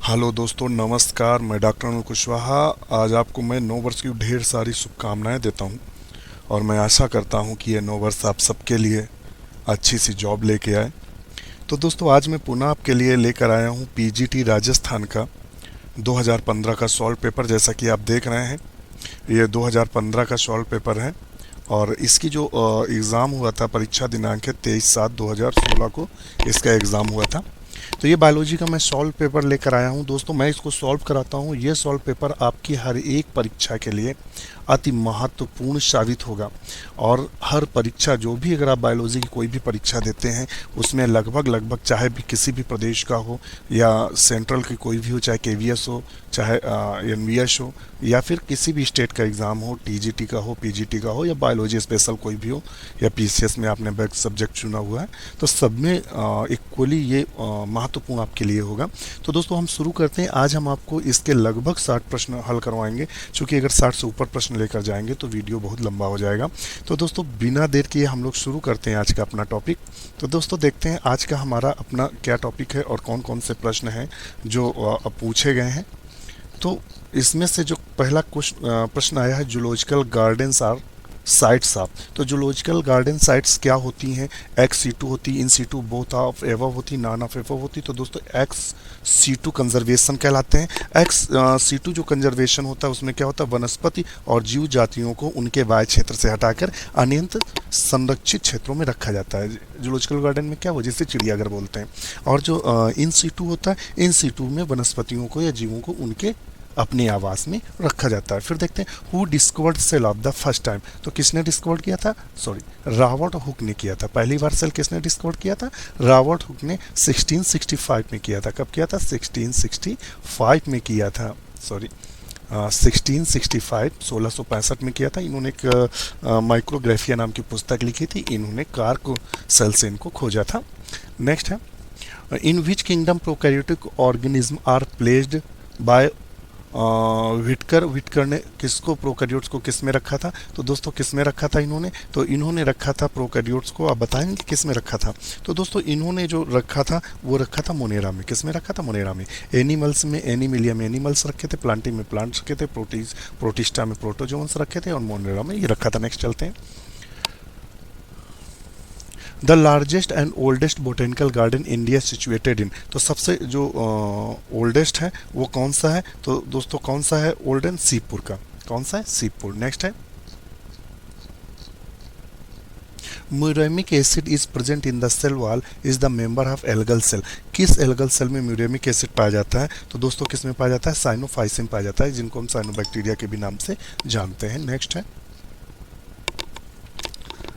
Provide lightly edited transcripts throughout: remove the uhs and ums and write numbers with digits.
Hello दोस्तों, नमस्कार। मैं डॉक्टर अनिल कुशवाहा। आज आपको मैं नव वर्ष की ढेर सारी शुभकामनाएं देता हूं और मैं आशा करता हूं कि यह नव वर्ष आप सबके लिए अच्छी सी जॉब लेके आए। तो दोस्तों, आज मैं पुनः आपके लिए लेकर आया हूं पीजीटी राजस्थान का 2015 का सॉल्व पेपर। जैसा कि आप देख रहे हैं, ये 2015 का सॉल्व पेपर है और इसकी जो एग्ज़ाम हुआ था, परीक्षा दिनांक है 23/7/2016 को इसका एग्ज़ाम हुआ था। तो ये बायोलॉजी का मैं सॉल्व पेपर लेकर आया हूँ दोस्तों। मैं इसको सॉल्व कराता हूँ। ये सॉल्व पेपर आपकी हर एक परीक्षा के लिए अति महत्वपूर्ण साबित होगा। और हर परीक्षा, जो भी अगर आप बायोलॉजी की कोई भी परीक्षा देते हैं, उसमें लगभग चाहे भी किसी भी प्रदेश का हो या सेंट्रल की कोई भी हो, चाहे केवीएस हो, चाहे एनवीएस हो, या फिर किसी भी स्टेट का एग्ज़ाम हो, टीजीटी का हो, पीजीटी का हो, या बायोलॉजी स्पेशल कोई भी हो, या पीसीएस में आपने बैक सब्जेक्ट चुना हुआ है, तो सब में इक्वली ये महत्वपूर्ण आपके लिए होगा। तो दोस्तों, हम शुरू करते हैं। आज हम आपको इसके लगभग 60 प्रश्न हल करवाएंगे, क्योंकि अगर 60 से ऊपर प्रश्न लेकर जाएंगे तो वीडियो बहुत लंबा हो जाएगा। तो दोस्तों, बिना देर किए हम लोग शुरू करते हैं आज का अपना टॉपिक। तो दोस्तों, देखते हैं आज का हमारा अपना क्या टॉपिक है और कौन कौन से प्रश्न हैं जो पूछे गए हैं। तो इसमें से जो पहला प्रश्न आया है, zoological gardens are sites of. तो जूलॉजिकल गार्डन साइट्स क्या होती हैं? एक्स सीटू होती, in situ, both of above होती, नॉन ऑफ एवव होती। तो दोस्तों, एक्स सीटू कंजर्वेशन कहलाते हैं। एक्स सीटू जो कंजर्वेशन होता है उसमें क्या होता है, वनस्पति और जीव जातियों को उनके वाय क्षेत्र से हटाकर अनियंत्रित संरक्षित क्षेत्रों में रखा जाता है। जूलॉजिकल गार्डन में क्या हो, जैसे चिड़ियाघर बोलते हैं। और जो इन सीटू होता है, इन सीटू में वनस्पतियों को या जीवों को उनके अपने आवास में रखा जाता है। फिर देखते हैं, who discovered cell of the first time. तो किसने डिस्कवर किया था? रॉबर्ट हुक ने किया था। पहली बार सेल किसने डिस्कवर किया था? रॉबर्ट हुक ने 1665 में किया था। कब किया था? 1665 में किया था। 1665 में किया था। इन्होंने एक माइक्रोग्राफिया नाम की पुस्तक लिखी थी। इन्होंने कार्क सेल से इनको खोजा था। नेक्स्ट है, in which kingdom prokaryotic organism are placed by Whittaker ने किसको, प्रोकैरियोट्स को किस में रखा था? तो दोस्तों, किस में रखा था इन्होंने? तो इन्होंने रखा था प्रोकैरियोट्स को, आप बताएंगे किस में रखा था? तो दोस्तों, इन्होंने जो रखा था वो रखा था मोनेरा में। किस में रखा था? मोनेरा में। एनिमल्स में एनिमिलिया में एनिमल्स रखे थे, प्लांटी में प्लांट्स रखे थे, प्रोटिस्टा में प्रोटोजोन्स रखे थे, और मोनेरा में ये रखा था। नेक्स्ट चलते हैं, the largest and oldest botanical garden India situated in. तो सबसे जो ओल्डेस्ट है वो कौन सा है? तो दोस्तों, कौन सा है ओल्ड एंड? सीपुर का। कौन सा है? सीपुर। नेक्स्ट है, muramic acid is present in the cell wall is the member of algal cell. किस एल्गल सेल में म्यूरेमिक एसिड पाया जाता है? तो दोस्तों, किस में पाया जाता है? साइनोफाइसिन पाया जाता है, जिनको हम साइनोबैक्टीरिया के भी नाम से जानते हैं। नेक्स्ट है,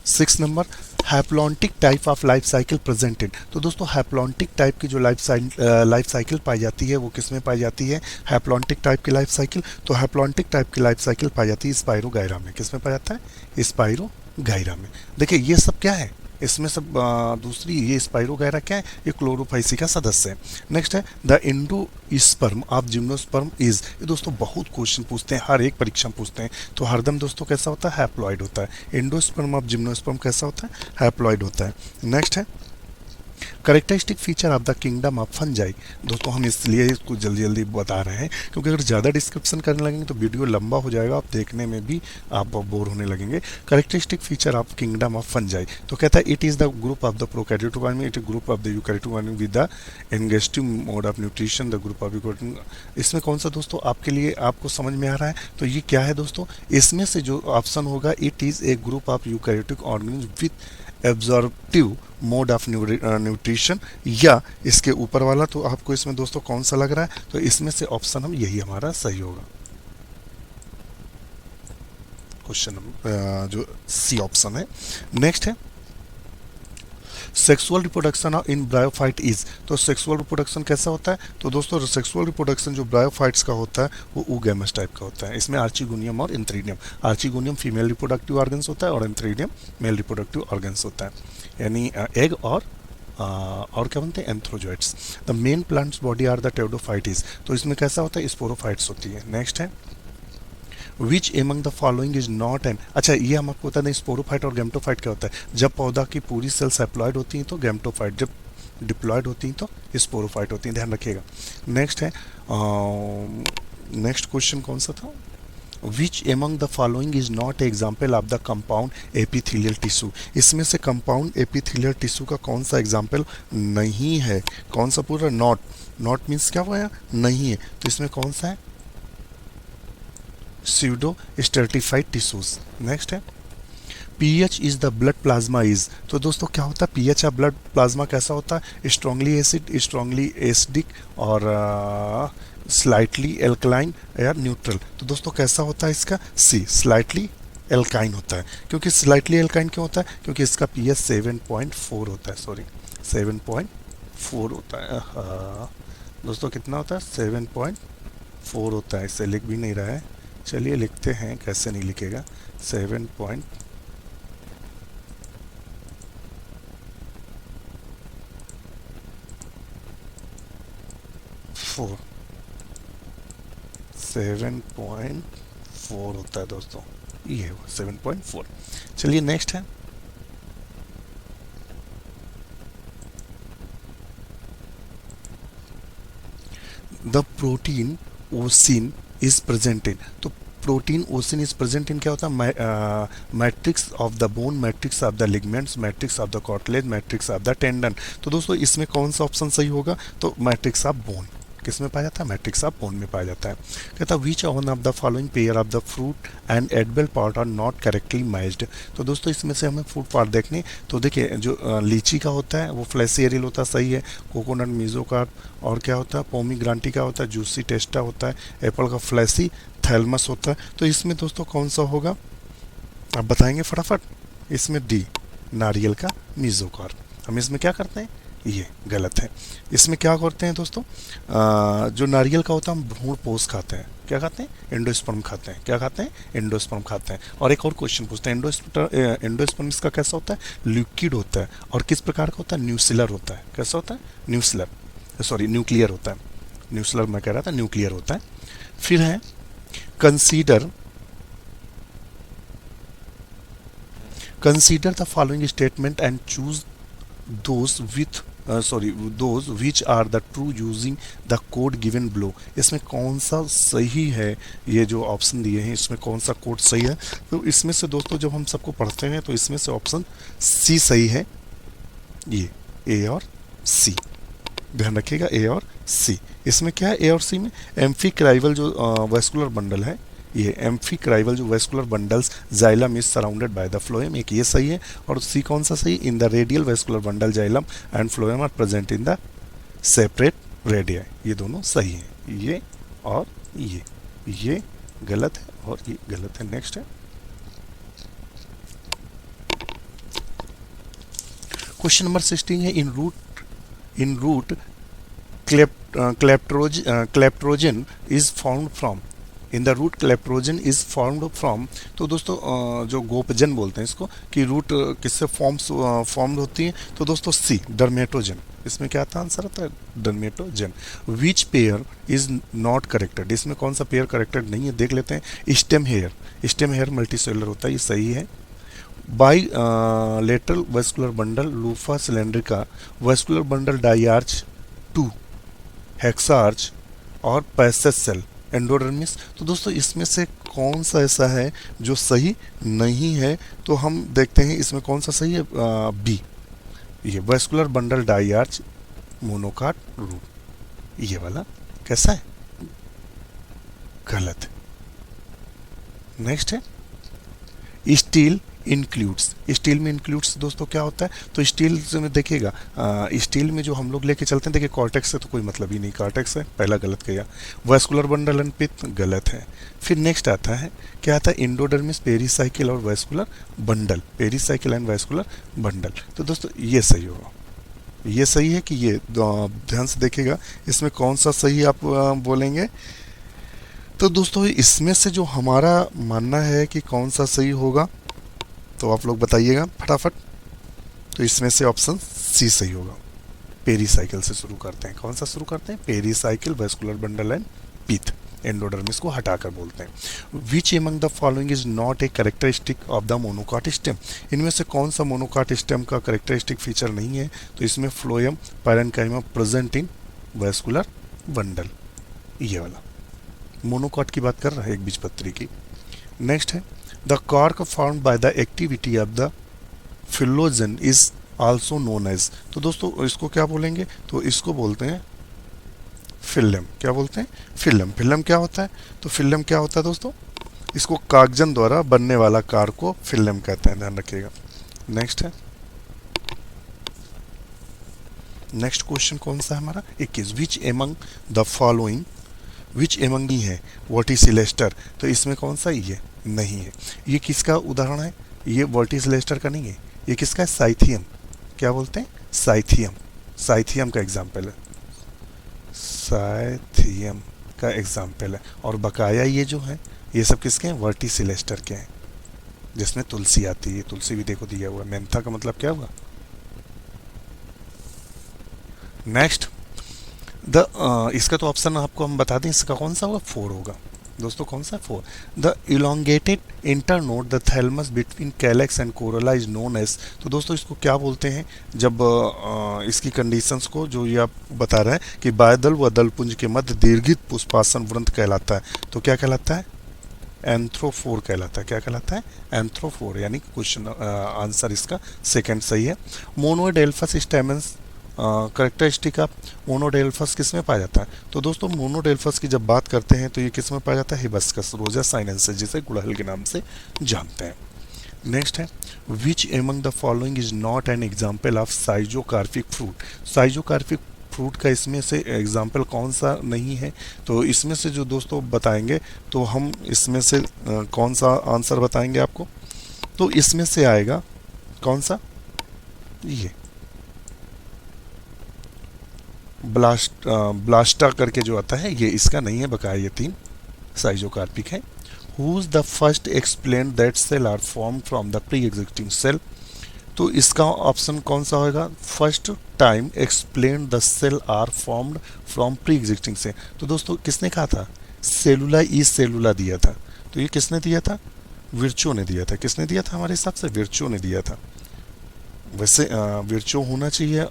6 number, haplontic type of life cycle presented. तो दोस्तों, हैप्लॉन्टिक टाइप की जो लाइफ साइकिल पाई जाती है वो किस में पाई जाती है? हैप्लॉन्टिक टाइप की लाइफ साइकिल। तो हैप्लॉन्टिक टाइप की लाइफ साइकिल पाई जाती है स्पाइरोगायरा में। किस में पाया जाता है? स्पाइरोगायरा में। देखिए, ये सब क्या है इसमें सब? दूसरी, ये स्पाइरोगायरा क्या है? ये क्लोरोफाइसी का सदस्य है। नेक्स्ट है, the endosperm of gymnosperm is. ये दोस्तों बहुत क्वेश्चन पूछते हैं, हर एक परीक्षा में पूछते हैं। तो हरदम दोस्तों कैसा होता है? हैप्लॉइड होता है। एंडोस्पर्म ऑफ जिम्नोस्पर्म कैसा होता है? हैप्लॉइड होता है। नेक्स्ट है, characteristic feature of the kingdom of fungi. दोस्तों, हम इसलिए इसको जल्दी जल्दी बता रहे हैं क्योंकि अगर ज़्यादा डिस्क्रिप्शन करने लगेंगे तो वीडियो लंबा हो जाएगा, आप देखने में भी आप बोर होने लगेंगे। Characteristic feature of kingdom of fungi, तो कहता है it is the group of the prokaryotic organism, it is group of the eukaryotic organism with the ingestive mode of nutrition, the group of eukaryotic. इसमें कौन सा दोस्तों आपके लिए आपको समझ में आ रहा है? तो ये क्या है दोस्तों? इसमें से जो ऑप्शन होगा, it is a group of eukaryotic organism with absorptive mode of nutrition, या इसके ऊपर वाला। तो आपको इसमें दोस्तों कौन सा लग रहा है? तो इसमें से ऑप्शन हम यही हमारा सही होगा। क्वेश्चन जो सी ऑप्शन है। नेक्स्ट है, sexual reproduction in bryophyte is. तो सेक्सुअल रिप्रोडक्शन कैसा होता है? तो दोस्तों, सेक्सुअल रिप्रोडक्शन जो ब्रायोफाइट्स का होता है वो ऊगैमस टाइप का होता है। इसमें आर्चिगोनियम और antheridium. Archegonium female reproductive organs होता है और एंथ्रीडियम मेल रिप्रोडक्टिव ऑर्गन्स होता है, यानी एग और क्या बनते हैं? Antherozoids. The main plants body are the pteridophytes. तो इसमें कैसा होता है? स्पोरोफाइट्स होती है। नेक्स्ट है, which among the following is not an. अच्छा, ये हम आपको बता दें, स्पोरोफाइट और गैम्टोफाइट क्या होता है? जब पौधा की पूरी सेल्स हैप्लॉइड होती हैं तो गैम्टोफाइट, जब डिप्लॉयड होती हैं तो स्पोरोफाइट होती हैं, ध्यान रखिएगा। नेक्स्ट है, नेक्स्ट क्वेश्चन कौन सा था, विच among the following is not example of the compound epithelial tissue, इसमें से कंपाउंड एपिथेलियल टिश्यू का कौन सा एग्जाम्पल नहीं है, कौन सा पूरा नॉट, नॉट मीन्स क्या हुआ, नहीं है, तो इसमें कौन सा है, स्यूडो स्ट्रेटिफाइड टिश्यूज। नेक्स्ट है, pH is the blood plasma is, तो दोस्तों क्या होता है पीएच ऑफ ब्लड प्लाज्मा कैसा होता है, स्ट्रांगली एसिड, स्ट्रांगली एसिडिक और स्लाइटली एल्कलाइन या न्यूट्रल, तो दोस्तों कैसा होता है इसका, सी स्लाइटली एल्काइन होता है। क्योंकि स्लाइटली एल्काइन क्यों होता है, क्योंकि इसका पीएच 7.4 होता है, सॉरी 7.4 होता है, दोस्तों कितना होता है 7.4 होता है, इसे लिख भी नहीं रहा है, चलिए लिखते हैं, कैसे नहीं लिखेगा, 7.4 7.4 होता है दोस्तों, ये हुआ 7.4। चलिए नेक्स्ट है, the protein ossein is present in, तो protein ossein is present in क्या होता है, matrix of the bone, matrix of the ligaments, matrix of the cartilage, matrix of the tendon, तो दोस्तों इसमें कौन सा ऑप्शन सही होगा, तो मैट्रिक्स ऑफ बोन, किस में पाया जाता है, मैट्रिक्स ऑफ बोन में पाया जाता है। कहता है which one of the following pair of the fruit and edible part are not correctly matched, तो दोस्तों इसमें से हमें फ्रूट पार्ट देखने, तो देखिए जो लीची का होता है वो फ्लैसी एरियल होता है, सही है, कोकोनट मीजोकार्प, और क्या होता है पोमीग्रांटी का होता है जूसी टेस्टा होता है, एप्पल का फ्लैसी थैलमस होता है, तो इसमें दोस्तों कौन सा होगा, आप बताएंगे फटाफट, इसमें डी नारियल का मीजोकार्प। हम इसमें क्या करते हैं, ये गलत है, इसमें क्या करते हैं दोस्तों, जो नारियल का होता है हम भ्रूण पोष खाते हैं, क्या खाते हैं, एंडोस्पर्म खाते हैं, क्या खाते हैं, एंडोस्पर्म खाते हैं। और एक और क्वेश्चन पूछते हैं, एंडोस्पर्म इसका कैसा होता है, लिक्विड होता है, और किस प्रकार का होता है, न्यूसिलर होता है, कैसा होता है, न्यूसिलर, सॉरी न्यूक्लियर होता है, न्यूसिलर मैं कह रहा था, न्यूक्लियर होता है। फिर है consider the following statement and choose those with those which are the true using the code given below, इसमें कौन सा सही है, ये जो ऑप्शन दिए हैं इसमें कौन सा कोड सही है, तो इसमें से दोस्तों जब हम सबको पढ़ते हैं तो इसमें से ऑप्शन सी सही है, ये ए और सी, ध्यान रखिएगा ए और सी। इसमें क्या है, ए और सी में एम्फिक्राइवल जो वेस्कुलर बंडल है, ये एम्फिक्राइवल जो vascular bundles xylem is surrounded by the phloem, एक ये सही है, और सी कौन सा सही, in the radial vascular bundle xylem and phloem are present in the separate radii, ये दोनों सही है, ये और ये गलत है और ये गलत है। नेक्स्ट है क्वेश्चन नंबर 16 है, in root phellogen is found from, in the root phellogen is formed from, तो दोस्तों जो गोपजन बोलते हैं इसको, कि रूट किससे फॉर्म्ड होती है, तो दोस्तों सी डर्मेटोजन, इसमें क्या आता आंसर आता है, dermatogen. Which pair is not corrected, इसमें कौन सा पेयर करेक्टेड नहीं है, देख लेते हैं। स्टेम हेयर मल्टीसेलुलर होता है, ये सही है। Bilateral vascular bundle luffa cylindrica, vascular bundle diarch 2 hexarch और पैसेज सेल एंडोडर्मिस, तो दोस्तों इसमें से कौन सा ऐसा है जो सही नहीं है, तो हम देखते हैं इसमें कौन सा सही है, बी, ये वेस्कुलर बंडल डाइआर्च मोनोकाट रूट, ये वाला कैसा है, गलत। नेक्स्ट है स्टील इंक्लूड्स, स्टील में इंक्लूड्स दोस्तों क्या होता है, तो स्टील में देखिएगा, स्टील में जो हम लोग लेके चलते हैं, देखिए कॉर्टेक्स से तो कोई मतलब ही नहीं, कॉर्टेक्स है, पहला गलत किया। वेस्कुलर बंडल एंड पित्त गलत है। फिर नेक्स्ट आता है, क्या आता है, इंडोडर्मिस पेरीसाइकिल और vascular bundle, pericycle and vascular bundle, तो दोस्तों ये सही होगा, ये सही है कि ये, ध्यान से देखिएगा इसमें कौन सा सही आप बोलेंगे, तो दोस्तों इसमें से जो हमारा मानना है कि कौन सा सही होगा, तो आप लोग बताइएगा फटाफट, तो इसमें से ऑप्शन सी सही होगा, पेरीसाइकिल से शुरू करते हैं, कौन सा शुरू करते हैं, पेरीसाइकिल वेस्कुलर बंडल एंड पित्त। एंडोडर्मिस को हटाकर बोलते हैं। विच among the following is not a characteristic of the monocot stem, इनमें से कौन सा मोनोकॉट स्टेम का कैरेक्टरिस्टिक फीचर नहीं है? तो इसमें phloem parenchyma present in vascular bundle, ये वाला मोनोकॉट की बात कर रहा है एक बीजपत्री की। नेक्स्ट है the cork formed by the activity of the phellogen is also known as, तो दोस्तों इसको क्या बोलेंगे? तो इसको बोलते हैं फिल्म। क्या बोलते हैं? फिल्म। फिल्म क्या होता है? तो फिल्म क्या होता है दोस्तों? इसको कागजन द्वारा बनने वाला कार को फिल्म कहते हैं, ध्यान रखिएगा। नेक्स्ट है, नेक्स्ट क्वेश्चन कौन सा है हमारा? 21। Which among the following, which among ही है वर्टिसिलेस्टर, तो इसमें कौन सा ये नहीं है। ये किसका उदाहरण है? ये वर्टिसिलेस्टर का नहीं है, ये किसका है? साइथियम। क्या बोलते हैं? साइथियम। साइथियम का एग्जाम्पल है, साइथियम का एग्जाम्पल है। और बकाया ये जो है ये सब किसके हैं? वर्टिसिलेस्टर के हैं, जिसमें तुलसी आती है। तुलसी भी देखो दिया हुआ। मेंथा का मतलब क्या हुआ? नेक्स्ट इसका तो ऑप्शन आपको हम बता दें, इसका कौन सा होगा? 4 होगा दोस्तों। कौन सा? 4। The elongated internode the thalamus between calyx and corolla is known as, तो दोस्तों इसको क्या बोलते हैं? जब इसकी कंडीशंस को जो ये आप बता रहे हैं कि बायदल व दलपुंज के मध्य दीर्घित पुष्पासन वृंत कहलाता है, तो क्या कहलाता है? एंथ्रोफोर कहलाता है। क्या कहलाता है? एंथ्रोफोर, यानी क्वेश्चन आंसर इसका सेकंड सही है। मोनोडेल्फस स्टेमन्स करेक्टरिस्टिक ऑफ मोनोडेल्फस किस में पाया जाता है? तो दोस्तों मोनोडेल्फस की जब बात करते हैं तो ये किस में पाया जाता है? हिबिस्कस रोजा साइनेंसिस, जिसे गुड़हल के नाम से जानते हैं। नेक्स्ट है which among the following is not an example of schizocarpic fruit, schizocarpic fruit का इसमें से एग्जाम्पल कौन सा नहीं है? तो इसमें से जो दोस्तों बताएंगे, तो हम इसमें से कौन सा आंसर बताएंगे आपको? तो इसमें से आएगा कौन सा? ये ब्लास्टा करके जो आता है, ये इसका नहीं है, बकाया ये 3 साइजोकार्पिक है। Who is the first explain that cell are form from the pre existing cell, तो इसका ऑप्शन कौन सा होगा? First time explain the cell are formed from pre existing cell, तो दोस्तों किसने कहा था? सेलुला ई सेलुला दिया था, तो ये किसने दिया था? विर्चो ने दिया था। किसने दिया था? हमारे हिसाब से विर्चो ने दिया था। वैसे विर्चो होना चाहिए,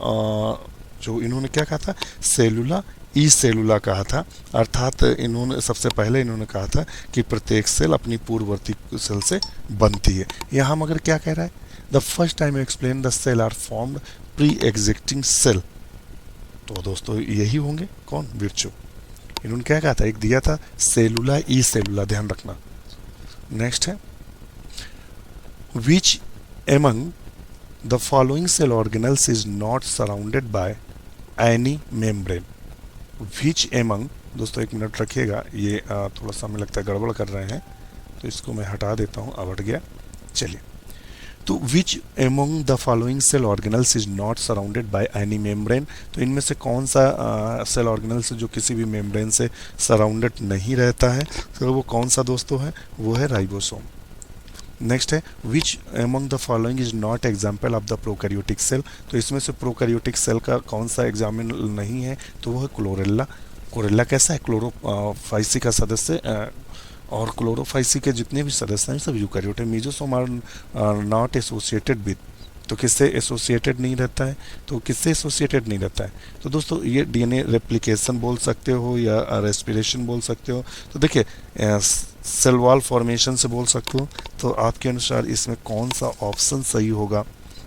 जो इन्होंने क्या कहा था? सेलुला ई सेलुला कहा था, अर्थात इन्होंने सबसे पहले इन्होंने कहा था कि प्रत्येक सेल अपनी पूर्ववर्ती सेल से बनती है। यहाँ मगर क्या कह रहा है? The first time explain the cell are formed pre existing cell, तो दोस्तों यही होंगे कौन? विर्चो। इन्होंने क्या कहा था? एक दिया था सेलुला ई सेलुला, ध्यान रखना। नेक्स्ट है which among the following cell organelles is not surrounded by any membrane, which among, दोस्तों एक मिनट रखिएगा, ये थोड़ा सा हमें लगता है गड़बड़ कर रहे हैं, तो इसको मैं हटा देता हूँ। अब हट गया। चलिए, तो which among the following cell organelles is not surrounded by any membrane, तो इनमें से कौन सा सेल ऑर्गेनल्स जो किसी भी मेम्ब्रेन से सराउंडेड नहीं रहता है? तो वो कौन सा दोस्तों है? वो है राइबोसोम। नेक्स्ट है which among the following is not example of the prokaryotic cell, तो इसमें से प्रोकैरियोटिक सेल का कौन सा एग्जाम्पल नहीं है? तो वो है क्लोरेला। क्लोरेला कैसा है? क्लोरोफाइसी का सदस्य, और क्लोरोफाइसी के जितने भी सदस्य हैं सब यूकैरियोट है। Mesosome are not associated with, तो किससे एसोसिएटेड नहीं रहता है? तो किससे एसोसिएटेड नहीं रहता है? तो दोस्तों ये डीएनए रेप्लिकेशन बोल सकते हो या रेस्पिरेशन बोल सकते हो, तो देखिए सेल वॉल फॉर्मेशन से बोल सकते हो। तो आपके अनुसार इसमें कौन सा ऑप्शन सही होगा?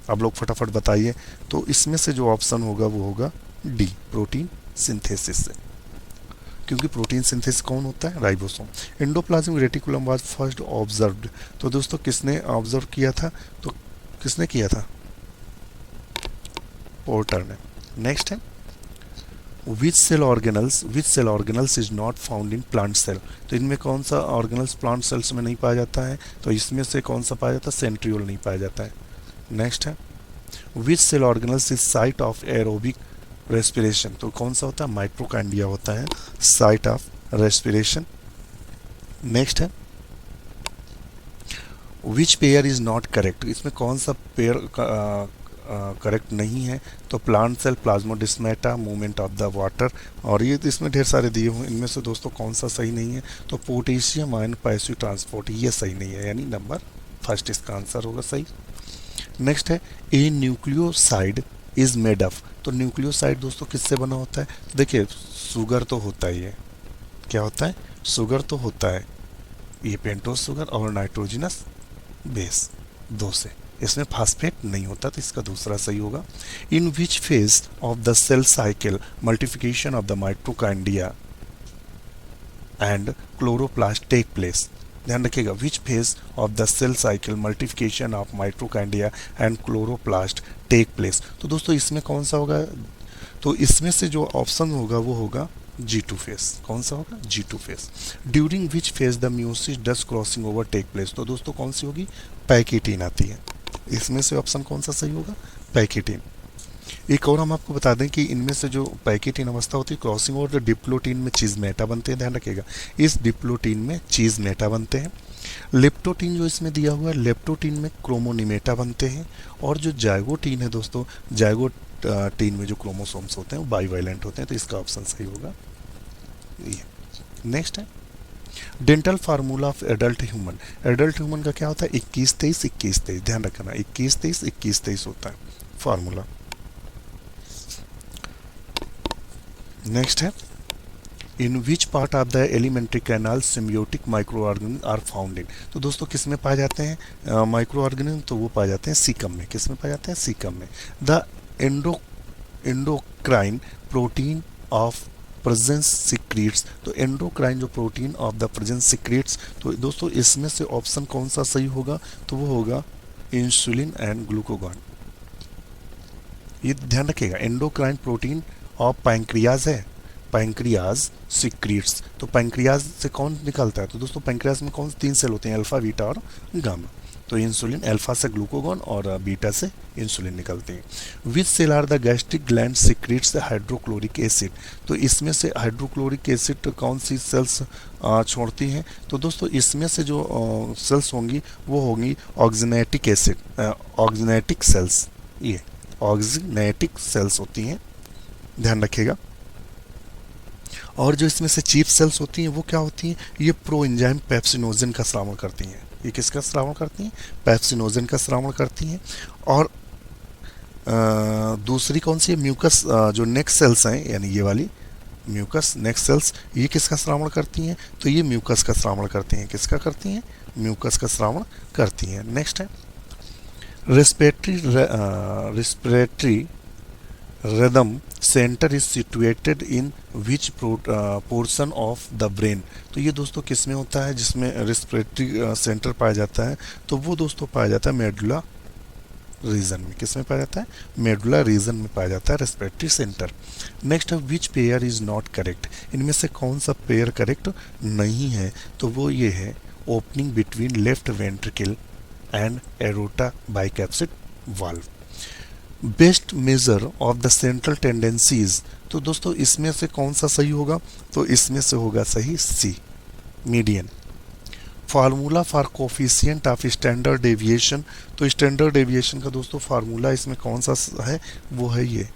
आप लोग फटाफट बताइए। तो इसमें से जो ऑप्शन होगा वो होगा डी, प्रोटीन सिंथेसिस से, क्योंकि प्रोटीन सिंथेसिस कौन होता है? Ribosome. Endoplasmic reticulum was first observed, तो दोस्तों किसने ऑब्जर्व किया था? तो किसने किया था? पोर्टर ने। नेक्स्ट है which cell organelles is not found in plant cell, तो इनमें कौन सा ऑर्गेनल्स प्लांट सेल्स में नहीं पाया जाता है? तो इसमें से कौन सा पाया जाता है? सेंट्रियोल नहीं पाया जाता है। नेक्स्ट है which cell organelles is site of aerobic respiration, तो कौन सा होता है? माइटोकॉन्ड्रिया होता है साइट ऑफ रेस्पिरेशन। नेक्स्ट है which pair is not correct, इसमें कौन सा पेयर करेक्ट नहीं है। तो plant cell, plasmodesmata, movement of the water, और ये इसमें ढेर सारे दिए हुए, इनमें से दोस्तों कौन सा सही नहीं है? तो पोटेशियम आयन पैसिव ट्रांसपोर्ट, ये सही नहीं है, यानी नंबर फर्स्ट इसका आंसर होगा सही। नेक्स्ट है ए न्यूक्लियोसाइड इज मेड ऑफ। तो न्यूक्लियोसाइड दोस्तों किससे बना होता है? तो देखिए शुगर तो होता ही है, क्या होता है? शुगर तो होता है, ये पेंटोस शुगर और नाइट्रोजनस बेस, दो से, इसमें फास्फेट नहीं होता, तो इसका दूसरा सही होगा। In which phase of the cell cycle multiplication of the mitochondria and chloroplast take place. ध्यान रखिएगा, which phase of the cell cycle multiplication of mitochondria and chloroplast take place. तो दोस्तों इसमें कौन सा होगा? तो इसमें से जो ऑप्शन होगा वो होगा G2 फेस। कौन सा होगा? G2 phase. During which phase the meiosis does crossing over take place. तो दोस्तों कौन सी होगी? पैकेटीन आती है, इसमें से ऑप्शन कौन सा सही होगा? पैकेटीन। एक और हम आपको बता दें कि इनमें से जो पैकेटीन अवस्था होती है क्रॉसिंग ओवर डिप्लोटीन में चीज़मेटा बनते हैं, ध्यान रखिएगा, इस डिप्लोटीन में चीज़मेटा बनते हैं। लेप्टोटीन जो इसमें दिया हुआ है, लेप्टोटीन में क्रोमोनिमेटा बनते हैं। और जो जाइगोटीन है दोस्तों, जाइगोटीन में जो क्रोमोसोम्स होते हैं वो बाईवैलेंट होते हैं, तो इसका ऑप्शन सही होगा ये। नेक्स्ट है dental formula of adult human. Adult human का क्या होता है? 21-23 21-23, ध्यान रखना 21-23 21-23 होता है फार्मूला। नेक्स्ट है in which part of the alimentary canal symbiotic microorganism are found in. तो दोस्तों किस में पाए जाते हैं माइक्रो ऑर्गेनिज्म? तो वो पाए जाते हैं सीकम में। किस में पाए जाते हैं? सीकम में। The endocrine protein of presence secretes. तो एंडोक्राइन जो protein of the presence secretes, तो दोस्तों इसमें से ऑप्शन कौन सा सही होगा? तो वो होगा इंसुलिन एंड ग्लूकागॉन। ये ध्यान रखिएगा, एंडोक्राइन प्रोटीन ऑफ पैंक्रियाज है, पैंक्रियाज सिक्रीट्स। तो पैंक्रियाज से कौन निकलता है? तो दोस्तों पैंक्रियाज में कौन 3 सेल होते हैं? अल्फा, बीटा और गामा। तो इंसुलिन, अल्फा से ग्लूकागॉन और बीटा से इंसुलिन निकलते हैं। Which cell are the gastric gland secretes hydrochloric acid. तो इसमें से हाइड्रोक्लोरिक एसिड कौन सी सेल्स छोड़ती हैं? तो दोस्तों इसमें से जो सेल्स होंगी वो होंगी ऑक्जिनेटिक एसिड, ऑक्जिनेटिक सेल्स, ये ऑक्जिनेटिक सेल्स होती हैं, ध्यान रखिएगा। और जो इसमें से चीफ सेल्स होती हैं वो क्या होती हैं? ये प्रो एंजाइम पेप्सिनोजन का श्रावण करती हैं। ये किसका श्रावण करती हैं? पेप्सिनोजन का श्रावण करती हैं। और दूसरी कौन सी है? म्यूकस, जो नेक सेल्स हैं, यानी ये वाली म्यूकस नेक सेल्स, ये किसका श्रावण करती हैं? तो ये म्यूकस का श्रावण करती हैं। किसका करती हैं? म्यूकस का श्रावण करती हैं। नेक्स्ट है respiratory rhythm center is situated in which portion of the brain। तो ये दोस्तों किस में होता है जिसमें रेस्पिरेटरी सेंटर पाया जाता है? तो वो दोस्तों पाया जाता है मेडुला रीजन में। किस में पाया जाता है? मेडुला रीजन में पाया जाता है रेस्पिरेटरी सेंटर। नेक्स्ट है which pair is not correct. इनमें से कौन सा पेयर करेक्ट नहीं है? तो वो ये है opening between left ventricle and aorta bicuspid valve. Best measure of the central tendencies. तो दोस्तों इसमें से कौन सा सही होगा? तो इसमें से होगा सही C, median. Formula for coefficient of standard deviation. तो स्टैंडर्ड डेविएशन का दोस्तों फार्मूला इसमें कौन सा है? वो है ये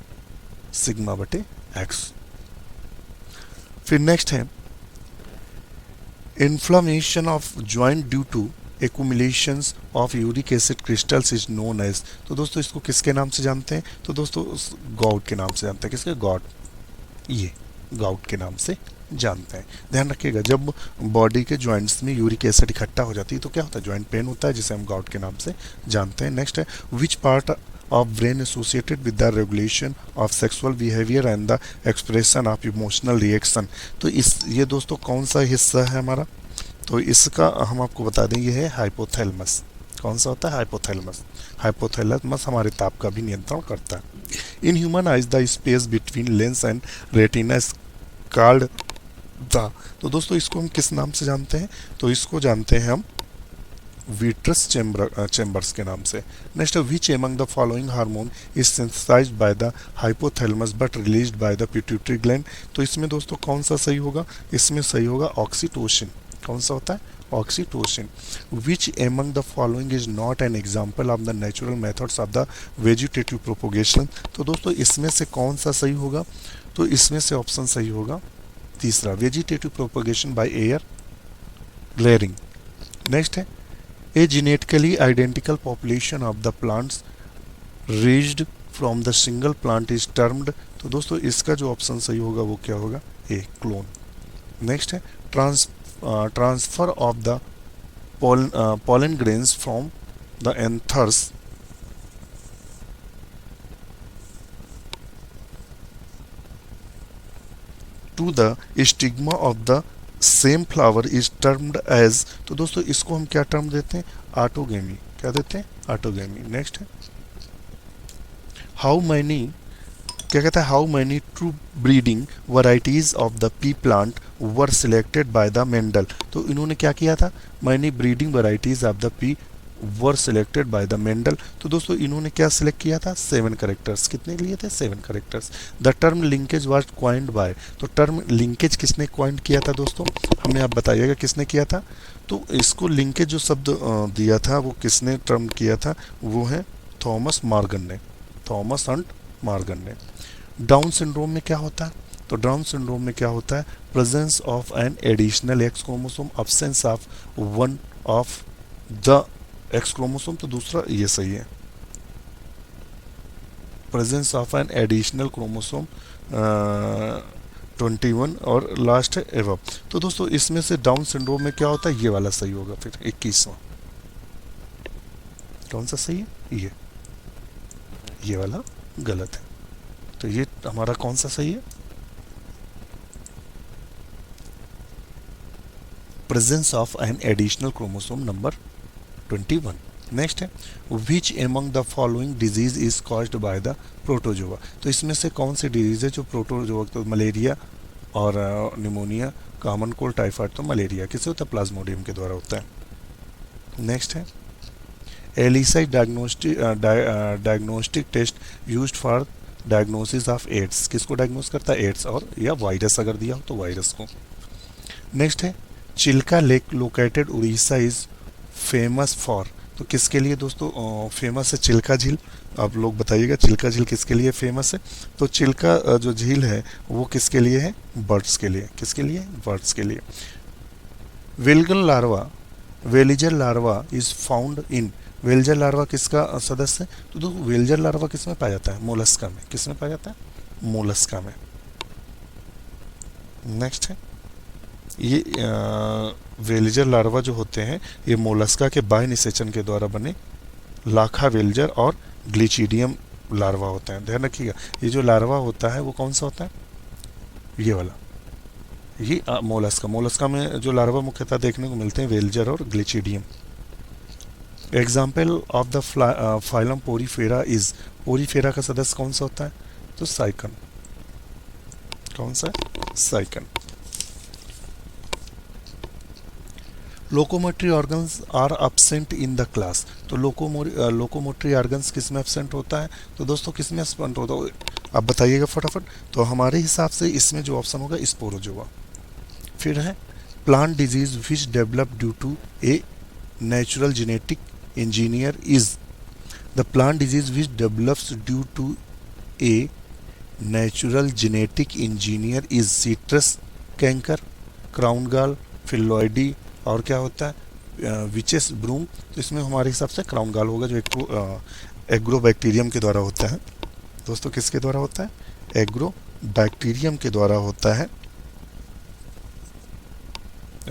सिग्मा बटे एक्स। फिर नेक्स्ट है inflammation of joint due to accumulations of uric acid crystals is known as। तो दोस्तों इसको किसके नाम से जानते हैं? तो दोस्तों गॉट के नाम से जानते हैं। किसके? गॉट, ये गॉट के नाम से जानते हैं। ध्यान रखिएगा, जब बॉडी के जॉइंट्स में यूरिक एसिड इकट्ठा हो जाती है तो क्या होता है? जॉइंट पेन होता है, जिसे हम गॉट के नाम से जानते हैं। नेक्स्ट है विच part of brain associated with the regulation of sexual behaviour and the expression of emotional reaction. तो ये दोस्तों कौन सा हिस्सा है हमारा? तो इसका हम आपको बता दें, ये है हाइपोथैलेमस। कौन सा होता है? हाइपोथैलेमस। हाइपोथैलेमस हमारे ताप का भी नियंत्रण करता है। In human eyes the space between lens and retina is called the. तो दोस्तों इसको हम किस नाम से जानते हैं? तो इसको जानते हैं हम विट्रस चैम्बर्स के नाम से। Next which among the following hormone is synthesized by the hypothalamus but released by the pituitary gland. तो इसमें दोस्तों कौन सा सही होगा? इसमें सही होगा ऑक्सीटोसिन। कौन सा होता है? Oxytocin. Which among the following is not an example of the natural methods of the vegetative propagation. तो दोस्तों इसमें से कौन सा सही होगा? तो इसमें से ऑप्शन सही होगा तीसरा, vegetative propagation by air layering. Next है a genetically identical population of the plants raised from the single plant is termed. तो दोस्तों इसका जो ऑप्शन सही होगा वो क्या होगा? ए, क्लोन। नेक्स्ट है transfer of the pollen grains from the anthers to the stigma of the same flower is termed as। तो दोस्तों इसको हम क्या टर्म देते हैं? ऑटोगेमी। क्या देते हैं? ऑटोगेमी। नेक्स्ट है हाउ मैनी, क्या कहता है, how many true breeding varieties of the P plant were selected by the Mendel. तो इन्होंने क्या किया था? Many breeding varieties of the P were selected by the Mendel. तो दोस्तों इन्होंने क्या सिलेक्ट किया था? 7 करेक्टर्स। कितने लिए थे? 7 characters. The term linkage was coined by. तो टर्म लिंकेज किसने क्वाइंड किया था दोस्तों? हमें आप बताइएगा किसने किया था। तो इसको लिंकेज जो शब्द दिया था वो किसने टर्म किया था? वो है थॉमस मॉर्गन ने, थॉमस हंट मॉर्गन ने। डाउन सिंड्रोम में क्या होता है? तो डाउन सिंड्रोम में क्या होता है? Presence of an additional x chromosome, absence of one of the x chromosome. तो दूसरा ये सही है, presence of an additional chromosome 21 और लास्ट है एवब। तो दोस्तों इसमें से डाउन सिंड्रोम में क्या होता है? ये वाला सही होगा। फिर 21वां कौन सा सही है? ये वाला गलत है। तो ये हमारा कौन सा सही है? Presence of an additional chromosome number 21। Next है which among the following disease is caused by the protozoa. तो इसमें से कौन सी डिजीज है जो प्रोटोजोआ? तो मलेरिया और निमोनिया, कॉमन कोल्ड, टाइफाइड। तो मलेरिया किससे होता है? प्लाज्मोडियम के द्वारा होता है। नेक्स्ट है ELISA diagnostic test used for diagnosis of AIDS. किसको डायग्नोस करता है? एड्स और या वायरस अगर दिया हो तो वायरस को। नेक्स्ट है Chilka lake located Orissa is famous for. तो किसके लिए दोस्तों फेमस है चिल्का झील? आप लोग बताइएगा चिल्का झील किसके लिए फेमस है? तो चिल्का जो झील है वो किसके लिए है? बर्ड्स के लिए। किसके लिए? बर्ड्स के लिए। Veliger larva is found in. Veliger larva किसका सदस्य है? तो दोस्तों वेल्जर लार्वा किस में पाया जाता है? मोलस्का में। किस में पाया जाता है? मोलस्का में। नेक्स्ट है ये वेल्जर लार्वा जो होते हैं ये मोलस्का के बाह्य निषेचन के द्वारा बने लाखा वेल्जर और ग्लिचिडियम लार्वा होते हैं। ध्यान रखिएगा ये जो लार्वा होता है वो कौन सा होता है? ये वाला, ये मोलस्का में जो लार्वा मुख्यतः देखने को मिलते हैं वेल्जर और glochidium. Example of the phylum Porifera is. Porifera का सदस्य कौन सा होता है? तो साइकन। कौन सा? Sycon. Locomotory organs are absent in the class. तो लोकोमोटरी ऑर्गन्स किस में एब्सेंट होता है? तो दोस्तों किस में एब्सेंट होता है? आप बताइएगा फटाफट। तो हमारे हिसाब से इसमें जो ऑप्शन होगा स्पोरोजोआ। फिर है plant disease which develop due to a natural genetic engineer is। the plant disease which develops due to a natural genetic engineer is citrus canker, crown gall, phylloidy और क्या होता है? Witches broom. तो इसमें हमारे हिसाब से क्राउन गाल होगा जो एग्रोबैक्टीरियम के द्वारा होता है। दोस्तों किसके द्वारा होता है? एग्रोबैक्टीरियम के द्वारा होता है।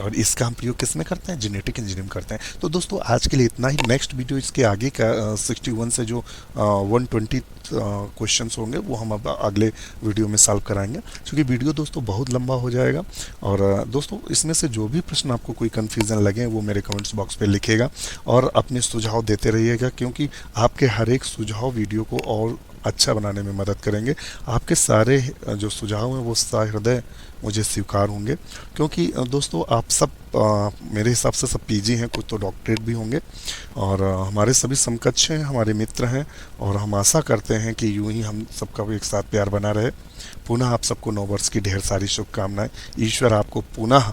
और इसका हम प्रयोग किस में करते हैं? जेनेटिक इंजीनियरिंग करते हैं। तो दोस्तों आज के लिए इतना ही। नेक्स्ट वीडियो इसके आगे का 61 से जो 120 क्वेश्चंस होंगे वो हम अब अगले वीडियो में सॉल्व कराएंगे, क्योंकि वीडियो दोस्तों बहुत लंबा हो जाएगा। और दोस्तों इसमें से जो भी प्रश्न आपको कोई कन्फ्यूज़न लगे वो मेरे कमेंट्स बॉक्स पे लिखिएगा और अपने सुझाव देते रहिएगा, क्योंकि आपके हर एक सुझाव वीडियो को और अच्छा बनाने में मदद करेंगे। आपके सारे जो सुझाव हैं वो सहृदय मुझे स्वीकार होंगे, क्योंकि दोस्तों आप सब मेरे हिसाब से सब पीजी हैं, कुछ तो डॉक्टरेट भी होंगे और हमारे सभी समकक्ष हैं, हमारे मित्र हैं और हम आशा करते हैं कि यूं ही हम सबका भी एक साथ प्यार बना रहे। पुनः आप सबको नव वर्ष की ढेर सारी शुभकामनाएं। ईश्वर आपको पुनः